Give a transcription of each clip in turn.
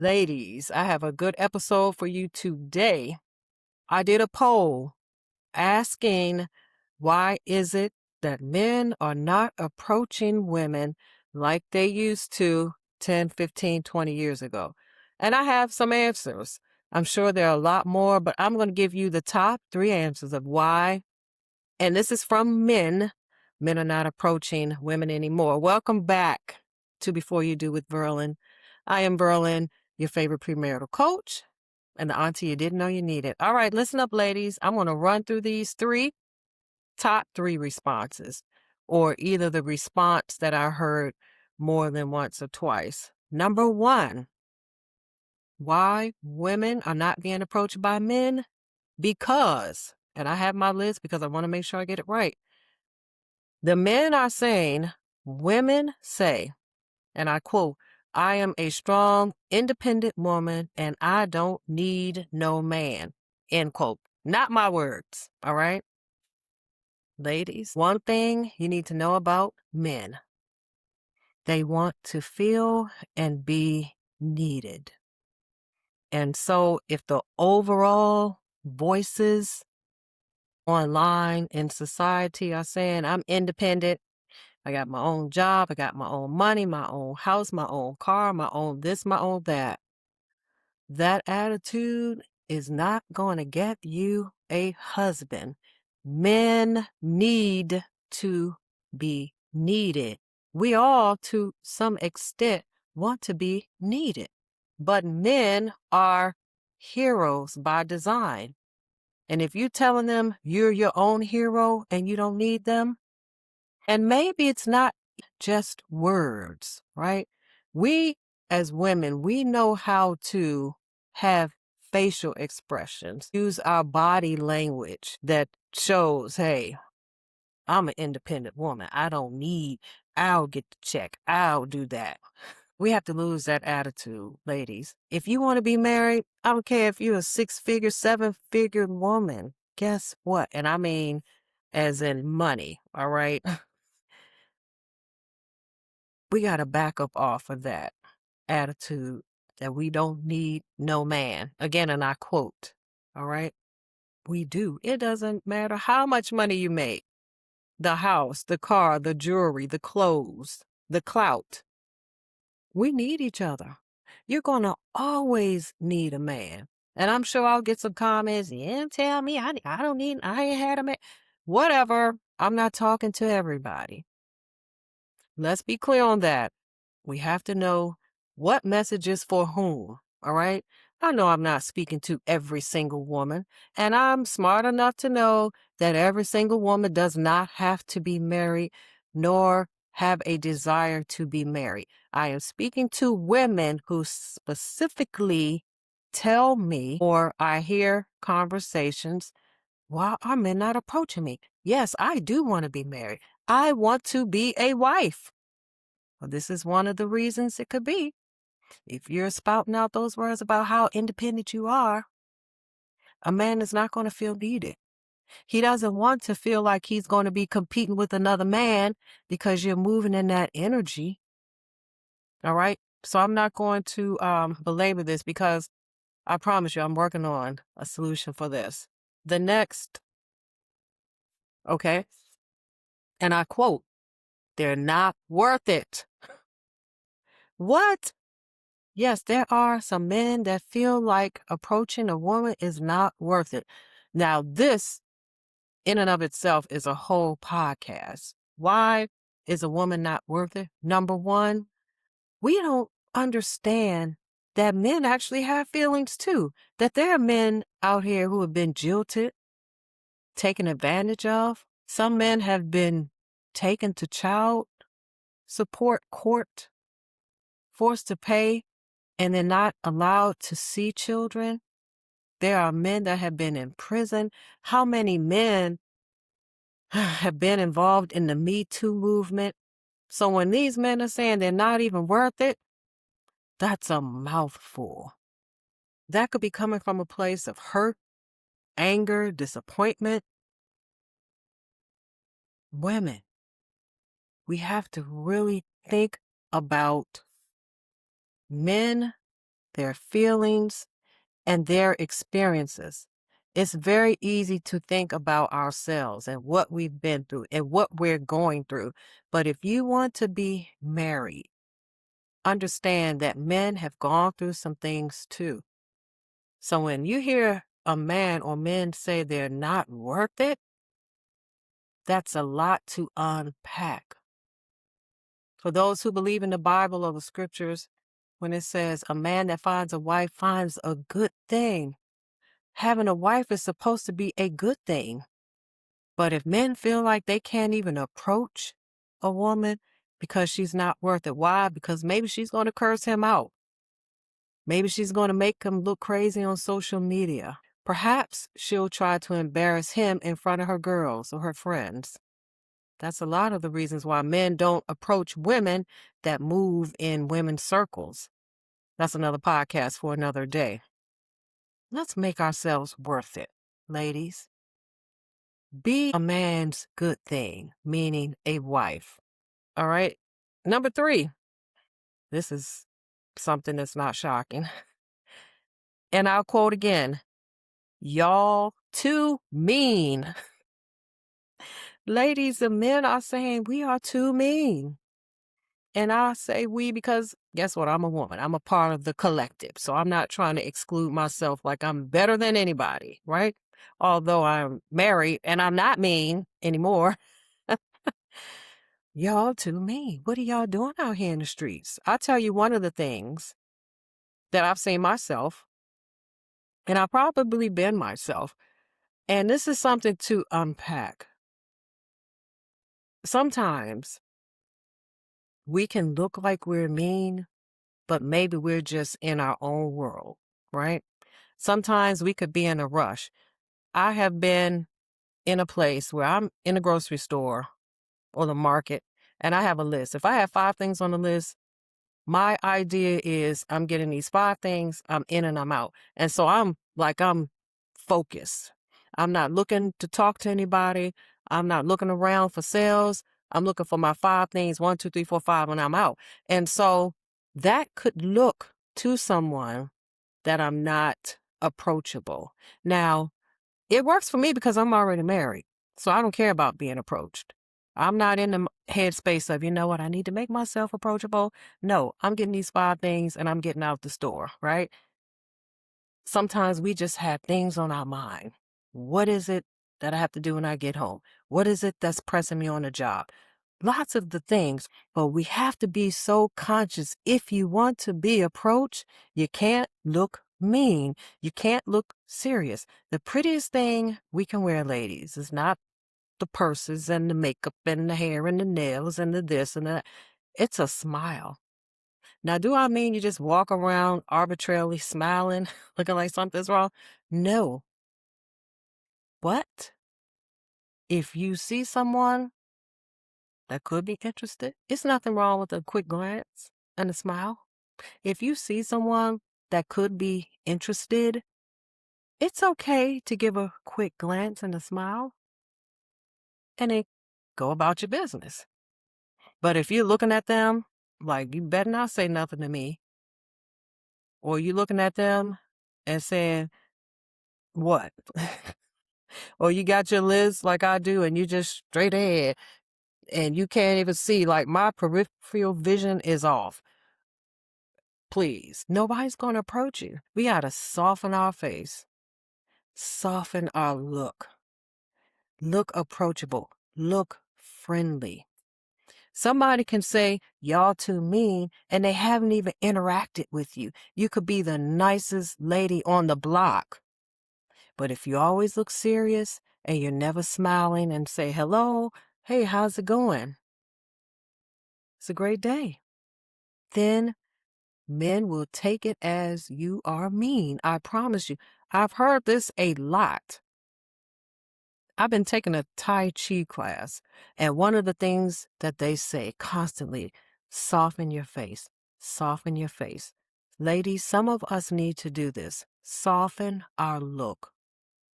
Ladies, I have a good episode for you today. I did a poll asking why is it that men are not approaching women like they used to 10, 15, 20 years ago. And I have some answers. I'm sure there are a lot more, but I'm going to give you the top 3 answers of why. And this is from men. Men are not approaching women anymore. Welcome back to Before You Do with Verlyn. I am Verlyn, your favorite premarital coach, and the auntie you didn't know you needed. All right, listen up, ladies. I'm going to run through these top 3 responses, or either the response that I heard more than once or twice. Number 1, why women are not being approached by men? Because, and I have my list because I want to make sure I get it right. The men are saying, women say, and I quote, "I am a strong, independent woman and I don't need no man," end quote. Not my words, all right? Ladies, one thing you need to know about men: they want to feel and be needed. And so if the overall voices online in society are saying, "I'm independent, I got my own job, I got my own money, my own house, my own car, my own this, my own that," that attitude is not going to get you a husband. Men need to be needed. We all, to some extent, want to be needed. But men are heroes by design. And if you're telling them you're your own hero and you don't need them, and maybe it's not just words, right? We, as women, we know how to have facial expressions, use our body language that shows, hey, I'm an independent woman. I'll get the check. I'll do that. We have to lose that attitude, ladies. If you want to be married, I don't care if you're a 6-figure, 7-figure woman. Guess what? And I mean, as in money, all right? We got to back up off of that attitude that we don't need no man. Again, and I quote, all right? We do. It doesn't matter how much money you make. The house, the car, the jewelry, the clothes, the clout. We need each other. You're going to always need a man. And I'm sure I'll get some comments. Yeah, tell me, I ain't had a man. Whatever. I'm not talking to everybody. Let's be clear on that. We have to know what message is for whom, all right? I know I'm not speaking to every single woman, and I'm smart enough to know that every single woman does not have to be married nor have a desire to be married. I am speaking to women who specifically tell me, or I hear conversations, why are men not approaching me? Yes, I do want to be married. I want to be a wife. Well, this is one of the reasons it could be. If you're spouting out those words about how independent you are, a man is not going to feel needed. He doesn't want to feel like he's going to be competing with another man because you're moving in that energy. All right? So I'm not going to belabor this because I promise you I'm working on a solution for this. The next, okay, and I quote, "They're not worth it." What? Yes, there are some men that feel like approaching a woman is not worth it. Now, this in and of itself is a whole podcast. Why is a woman not worth it? Number one, we don't understand that men actually have feelings too. That there are men out here who have been jilted, taken advantage of. Some men have been taken to child support court, forced to pay, and they're not allowed to see children. There are men that have been in prison. How many men have been involved in the Me Too movement? So when these men are saying they're not even worth it, that's a mouthful. That could be coming from a place of hurt, anger, disappointment. Women, we have to really think about men their feelings, and their experiences. It's very easy to think about ourselves and what we've been through and what we're going through. But if you want to be married, understand that men have gone through some things too. So when you hear a man or men say they're not worth it, that's a lot to unpack. For those who believe in the Bible or the scriptures, when it says a man that finds a wife finds a good thing, having a wife is supposed to be a good thing. But if men feel like they can't even approach a woman because she's not worth it, why? Because maybe she's going to curse him out. Maybe she's going to make him look crazy on social media. Perhaps she'll try to embarrass him in front of her girls or her friends. That's a lot of the reasons why men don't approach women that move in women's circles. That's another podcast for another day. Let's make ourselves worth it, ladies. Be a man's good thing, meaning a wife. All right. Number 3, this is something that's not shocking. And I'll quote again, y'all too mean. Ladies, the men are saying we are too mean. And I say we because guess what? I'm a woman. I'm a part of the collective. So I'm not trying to exclude myself like I'm better than anybody, right? Although I'm married and I'm not mean anymore. Y'all too mean. What are y'all doing out here in the streets? I'll tell you one of the things that I've seen myself, and I've probably been myself, and this is something to unpack. Sometimes we can look like we're mean, but maybe we're just in our own world, right? Sometimes we could be in a rush. I have been in a place where I'm in a grocery store or the market, and I have a list. If I have 5 things on the list, my idea is I'm getting these 5 things, I'm in and I'm out. And so I'm focused. I'm not looking to talk to anybody. I'm not looking around for sales. I'm looking for my 5 things, 1, 2, 3, 4, 5, and I'm out. And so that could look to someone that I'm not approachable. Now, it works for me because I'm already married. So I don't care about being approached. I'm not in the headspace of, you know what, I need to make myself approachable. No, I'm getting these 5 things and I'm getting out the store, right? Sometimes we just have things on our mind. What is it that I have to do when I get home? What is it that's pressing me on the job? Lots of the things, but we have to be so conscious. If you want to be approached, you can't look mean. You can't look serious. The prettiest thing we can wear, ladies, is not the purses and the makeup and the hair and the nails and the this and that. It's a smile. Now, do I mean you just walk around arbitrarily smiling, looking like something's wrong? No. But if you see someone that could be interested, it's nothing wrong with a quick glance and a smile. If you see someone that could be interested, it's okay to give a quick glance and a smile and then go about your business. But if you're looking at them like you better not say nothing to me, or you looking at them and saying, what? Or you got your list like I do and you just straight ahead and you can't even see, like my peripheral vision is off. Please, nobody's going to approach you. We got to soften our face, soften our look approachable, look friendly. Somebody can say, y'all too mean, and they haven't even interacted with you. You could be the nicest lady on the block. But if you always look serious and you're never smiling and say, hello, hey, how's it going? It's a great day. Then men will take it as you are mean. I promise you. I've heard this a lot. I've been taking a Tai Chi class, and one of the things that they say constantly, soften your face, soften your face. Ladies, some of us need to do this. Soften our look,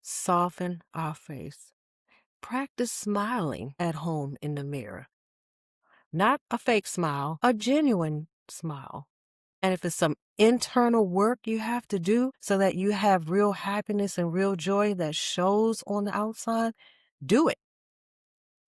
soften our face. Practice smiling at home in the mirror. Not a fake smile, a genuine smile. And if it's some internal work you have to do so that you have real happiness and real joy that shows on the outside, do it.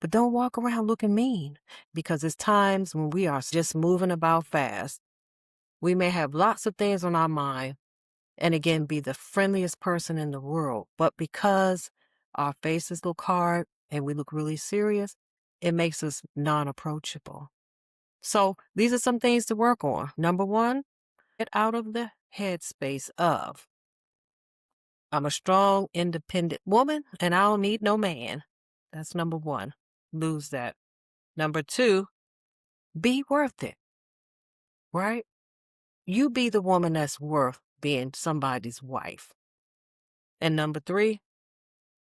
But don't walk around looking mean, because it's times when we are just moving about fast. We may have lots of things on our mind and again be the friendliest person in the world, but because our faces look hard and we look really serious, it makes us non-approachable. So these are some things to work on. Number one, get out of the headspace of, I'm a strong, independent woman and I don't need no man. That's number one. Lose that. Number two, be worth it, right? You be the woman that's worth being somebody's wife. And number three,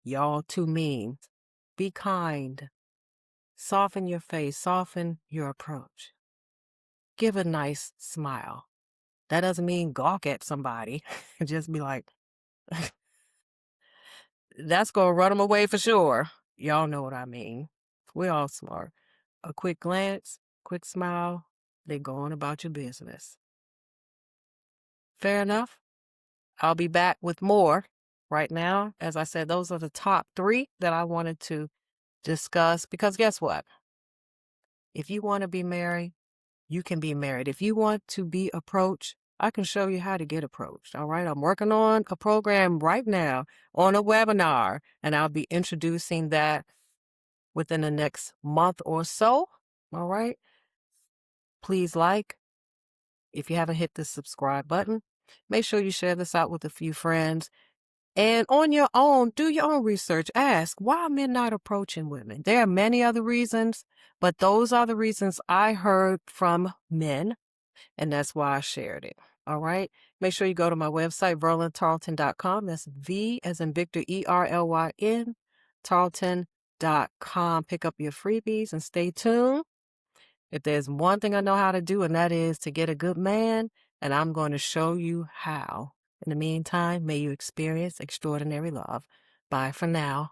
y'all too mean. Be kind. Soften your face. Soften your approach. Give a nice smile. That doesn't mean gawk at somebody. Just be like, that's going to run them away for sure. Y'all know what I mean. We're all smart. A quick glance, quick smile, they go on about your business. Fair enough? I'll be back with more. Right now, as I said, those are the top 3 that I wanted to discuss, because guess what? If you want to be married, you can be married. If you want to be approached, I can show you how to get approached. All right. I'm working on a program right now on a webinar, and I'll be introducing that within the next month or so. All right. Please if you haven't hit the subscribe button, make sure you share this out with a few friends. And on your own, do your own research. Ask, why are men not approaching women? There are many other reasons, but those are the reasons I heard from men, and that's why I shared it. All right? Make sure you go to my website, verlyntarlton.com. That's V as in Victor, ERLYN, Tarlton.com. Pick up your freebies and stay tuned. If there's one thing I know how to do, and that is to get a good man, and I'm going to show you how. In the meantime, may you experience extraordinary love. Bye for now.